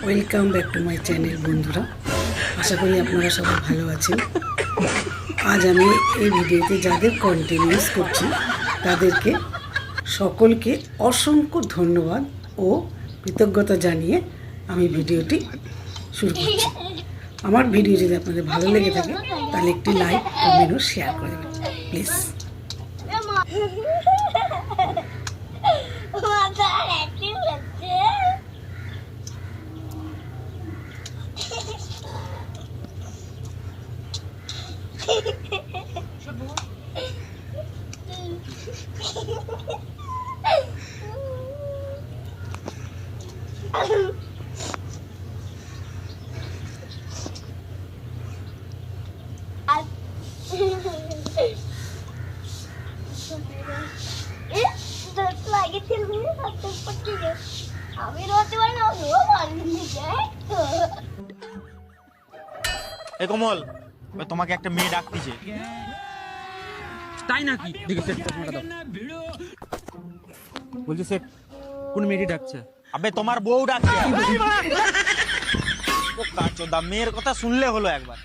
Welcome back to my channel বন্ধুরা। আশা করি আপনারা সবাই ভালো আছেন। আজ আমি এই ভিডিওতে যাদের কন্টিনিউস করছি তাদেরকে সকলকে অসংখ্য ধন্যবাদ ও কৃতজ্ঞতা জানিয়ে আমি ভিডিওটি শুরু করছি। আমার ভিডিও যদি আপনাদের ভালো লেগে থাকে তাহলে একটি লাইক কমেন্ট ও শেয়ার করে দেবেন প্লিজ। এ কমল, তোমাকে একটা মেয়ে ডাকতেছে। তাই নাকি? দেখি সেট ফোনটা দাও। বলছি সেট কোন মেয়েটি ডাকছে? আবে তোমার বউ ডাকছে। ও কাচোদা, মেয়ের কথা শুনলে হলো একবার।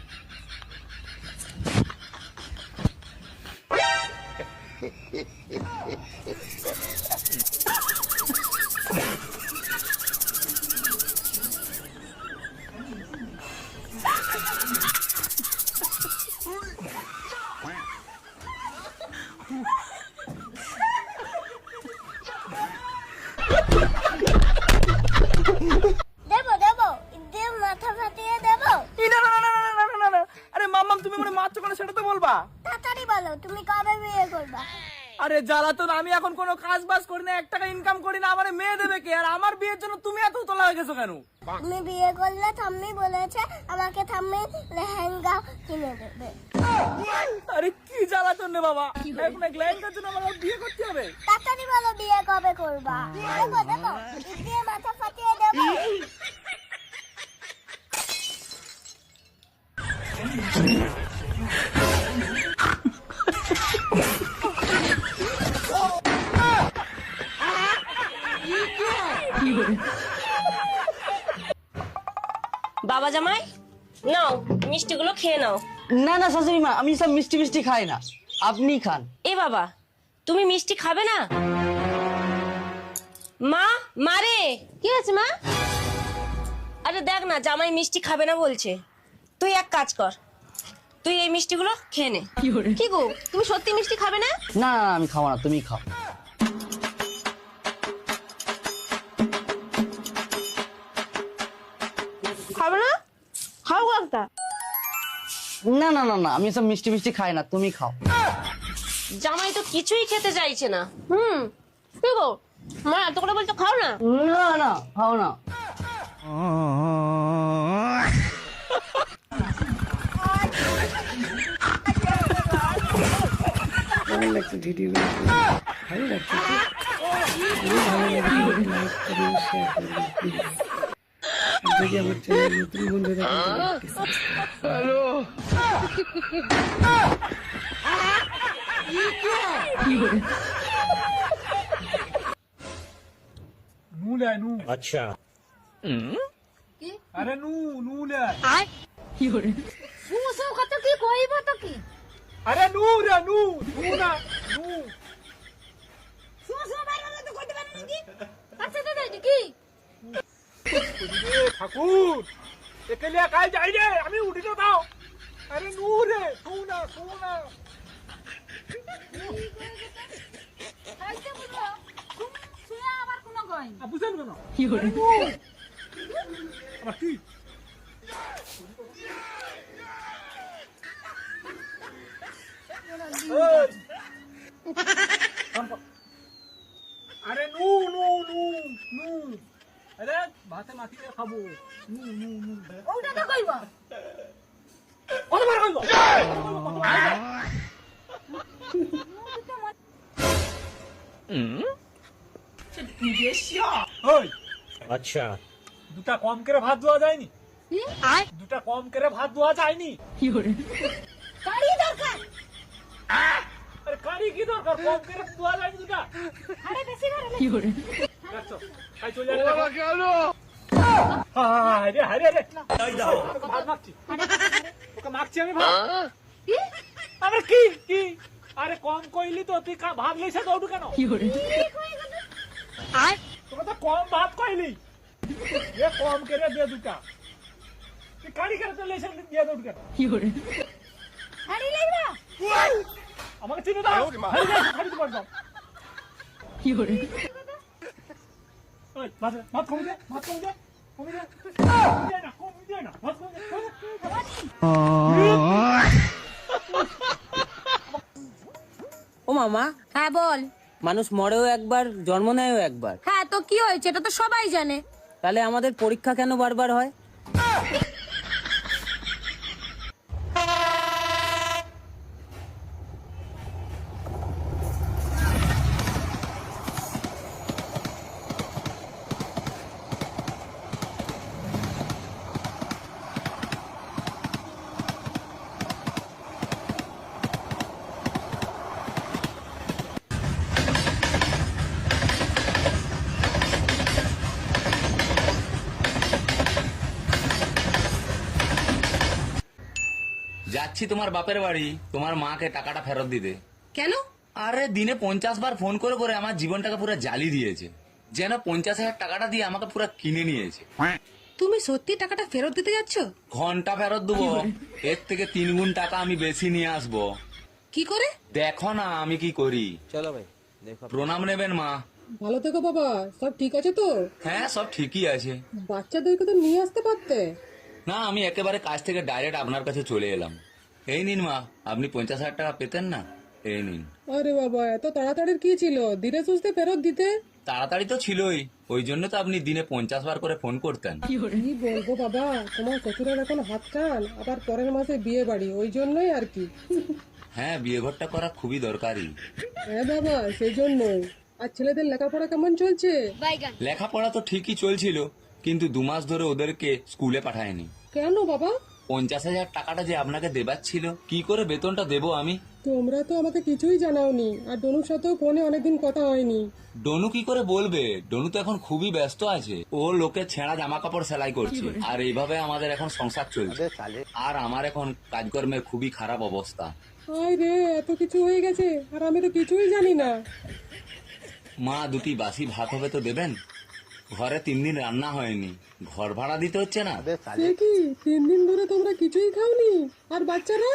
আরে জ্বালাতন, আমি এখন কোনো কাজ বাজ করি না, 1 টাকা ইনকাম করি না, আমার মেয়ে দেবে কে? আর আমার বিয়ের জন্য তুমি এত তোলা হয়ে গেছো কেন? তুমি বিয়ে করলে ঠাম্মি বলেছে আমাকে ঠাম্মি লেহেঙ্গা কিনে দেবে। আরে কি জ্বালাতন রে বাবা, এখন এক লেহেঙ্গার জন্য আমার বিয়ে করতে হবে? তাড়াতাড়ি বলো বিয়ে কবে করবা? দেখো দেখো, দিয়ে মাথা ফাটিয়ে দেবো। বাবা জামাই নাও, মিষ্টিগুলো খেয়ে নাও। না না শাশুড়ি মা, আমি সব মিষ্টি মিষ্টি খাই না, আপনি খান। এ বাবা, তুমি মিষ্টি খাবে না? মা, মারে কি হয়েছে মা? আরে দেখ না, জামাই মিষ্টি খাবে না বলছে। তুই এক কাজ কর, তুই এই মিষ্টিগুলো খেয়ে নে। কি গো, তুমি সত্যি মিষ্টি খাবে না? না না আমি খাবো না, তুমি খাও। খাবে না? খাও একটা। না না না না, আমি সব মিষ্টি মিষ্টি খাই না, তুমি খাও। জামাই তো কিছুই খেতে চাইছে না। কি গো, মা এত করে বলছো খাও না। না না খাও না। কেমন লাগছে ভিডিওগুলো? ভালো লাগছে? যদি ভালো লাগে লাইক কমেন্ট শেয়ার করে দেবেন প্লিজ। যদি আমার চ্যানেল নতুন বন্ধু থাকে আচ্ছা, আরে নু নু লে, মুসু কত কি কইব তো কি? আরে নু রে নু, নু না নু। মুসু বাইরে তো কইতে পারি নাকি? আচ্ছা দাদা কি? ঠাকুর একেলে কাল যাই রে, আমি উঠে তো দাও। আরে নু রে, সোনা সোনা। আইতে বলো, শুয়া আবার কোন কই? বুঝেন কেন? আবার কি? আরে নু নু নু নু, আরে ভাতে মাখিয়ে খাবো। নু নু নু, ওটা তো কইব। কতবার কইব? ওই আচ্ছা, দুটা কম করে ভাত দেওয়া যায়নি? দুটা কম করে ভাত দেওয়া যায়নি? কারি দরকার। আরে কারি কি দরকার, কম করে দেওয়া যায়নি দুটা? আরে বেশি করে দেখছো, খাই চলে যাবে। আরে আরে আরে ভাত মাখছি তোকে মাখছি আমি ভাত আরে কি কি আরে কম কইলি তো তুই ভাত লইছে দৌড়ু কেন তোকে তো কম ভাত কইলি এ কম করে দে দুটা তুই কারি করে তো লইছে দিয়ে দৌড়ু কেন হাড়ি লাগবে আমাকে চিনে দাও হাড়ি তো পারতাম ওই ভাত কম দে ভাত কম দে কম দে কম দে না ভাত কম দে ও মামা, হ্যাঁ বল। মানুষ মরেও একবার, জন্ম নেয়ও একবার। হ্যাঁ তো কি হয়েছে, এটা তো সবাই জানে। তাহলে আমাদের পরীক্ষা কেন বারবার হয়? যাচ্ছি তোমার বাপের বাড়ি তোমার মাকে টাকাটা ফেরত দিতে। কেন? আরে দিনে 50 বার ফোন করে করে আমার জীবনটাকে পুরো জ্বালি দিয়েছে, যেন 50,000 টাকাটা দিয়ে আমাকে পুরো কিনে নিয়েছে। তুমি সত্যি টাকাটা ফেরত দিতে যাচ্ছ? ঘন্টা ফেরত দেবো, এর থেকে 3 গুণ টাকা আমি বেশি নিয়ে আসবো। কি করে? দেখো না আমি কি করি। চলো ভাই, দেখো। প্রণাম নেবেন মা। ভালো থেকো বাবা, সব ঠিক আছে তো? হ্যাঁ সব ঠিকই আছে। বাচ্চাদেরকে তো নিয়ে আসতে পারতে। না আমি একেবারে কাজ থেকে ডাইরেক্ট আপনার কাছে চলে এলাম। এই নিন মা, আপনি 50,000 টাকা পেতেন না, এই নিন। আরে বাবা, এত তাড়াতাড়ি কি ছিল, ধীরে সুস্থে ফেরত দিতে। তাড়াতাড়ি তো ছিলই, ওই জন্য তো আপনি দিনে 50 বার করে ফোন করতেন। কি বলবো বাবা, তোমার শ্বশুরের এখন হাত টান, আবার পরের মাসে বিয়ে বাড়ি, ওই জন্যই আর কি। হ্যাঁ বিয়ে ঘরটা করা খুবই দরকারি। হ্যাঁ বাবা, সেই জন্যই। আর ছেলেদের লেখাপড়া কেমন চলছে? লেখাপড়া তো ঠিকই চলছিল, কিন্তু 2 মাস ধরে ওদেরকে স্কুলে পাঠায়নি। কেন বাবা? 50,000 টাকাটা যে আপনাকে দেবার ছিল, কি করে বেতনটা দেবো আমি? তোমরা তো আমাকে কিছুই জানাওনি, আর ডনুর সাথেও ফোনে অনেকদিন কথা হয়নি। ডনু কি করে বলবে, ডনু তো এখন খুবই ব্যস্ত আছে, ও লোকের ছেঁড়া জামা কাপড় সেলাই করছে, আর এইভাবে আমাদের এখন সংসার চলছে। আর আমার এখন কাজকর্মের খুবই খারাপ অবস্থা। আয় রে, এত কিছু হয়ে গেছে, আর আমি তো কিছুই জানি না। মা 2টি বাসি ভাত হবে তো দেবেন? ঘরে 3 দিন রান্না হয়নি, ঘর ভাড়া দিতে হচ্ছে না। সে কি, 3 দিন ধরে তোমরা কিছুই খাওনি? আর বাচ্চারা?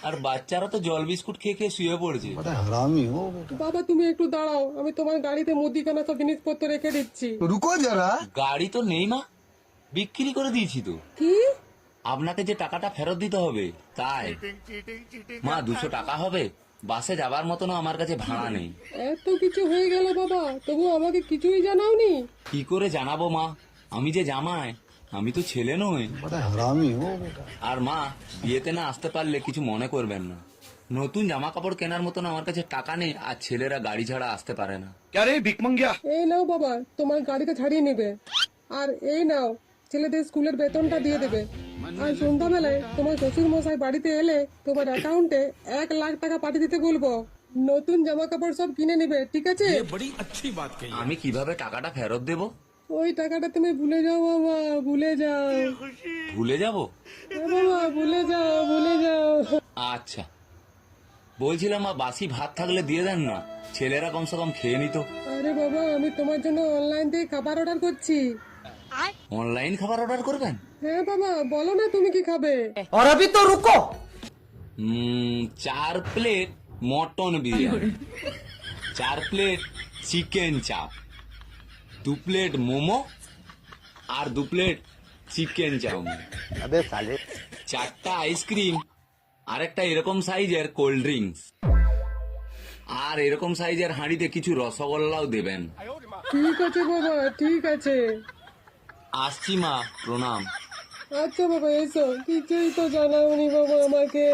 আর বাচ্চারা তো জল বিস্কুট খেয়ে খেয়ে শুয়ে পড়ছে। বাবা তুমি একটু দাঁড়াও, আমি তোমার গাড়িতে মুদিখানা সব জিনিসপত্র রেখে দিচ্ছি। গাড়ি তো নেই মা, বিক্রি করে দিয়েছি তো। কি? আপনাকে যে টাকাটা ফেরত দিতে হবে তাই। মা 200 টাকা হবে, বাসে যাবার মতনও আমার কাছে ভাড়া নেই। এত কিছু হয়ে গেল বাবা, তবু আমাকে কিছুই জানাওনি। কি করে জানাবো মা, আমি যে জামাই, আমি তো ছেলে নই। আর মা বিয়েতে না আসতে পারলে কিছু মনে করবেন না, নতুন জামা কাপড় কেনার মতন আমার কাছে টাকা নেই, আর ছেলেরা গাড়ি ছাড়া আসতে পারে না। এই নাও বাবা, তোমার গাড়িতে ছাড়িয়ে নেবে। আর এই নাও, ছেলেদের স্কুলের বেতনটা দিয়ে দেবে। আর সন্ধ্যাবেলায় তোমার শ্বশুর মশাই বাড়িতে এলে তোমার অ্যাকাউন্টে 1 লাখ টাকা পাঠিয়ে দিতে বলবো। নতুন জামা কাপড় সব কিনে নিবে, ঠিক আছে? আমি কিভাবে টাকাটা ফেরত দেব? ওই টাকাটা তুমি ভুলে যাও বাবা, ভুলে যাও। ভুলে যাব? হ্যাঁ বাবা, ভুলে যাও, ভুলে যাও। আচ্ছা, বলছিলাম মা বাসি ভাত থাকলে দিয়ে দেন না, ছেলেরা কমসে কম খেয়ে নিত। আরে বাবা, আমি তোমার জন্য অনলাইন থেকে খাবার অর্ডার করছি। অনলাইন খাবার অর্ডার করবেন? হ্যাঁ বাবা, বলো না তুমি কি খাবে। और अभी तो रुको 4 plate mutton biryani, 4 plate chicken চাপ, 2 প্লেট মোমো, আর 2 প্লেট চিকেন চাউমিন, 4টা আইসক্রিম, আর একটা এরকম সাইজের কোল্ড ড্রিঙ্কস, আর এরকম সাইজের হাঁড়িতে কিছু রসগোল্লাও দেবেন। ঠিক আছে বাবা, ঠিক আছে। আসছি মা, প্রণাম। আচ্ছা বাবা, এসো। কিছুই তো জানাওনি বাবা আমাকে।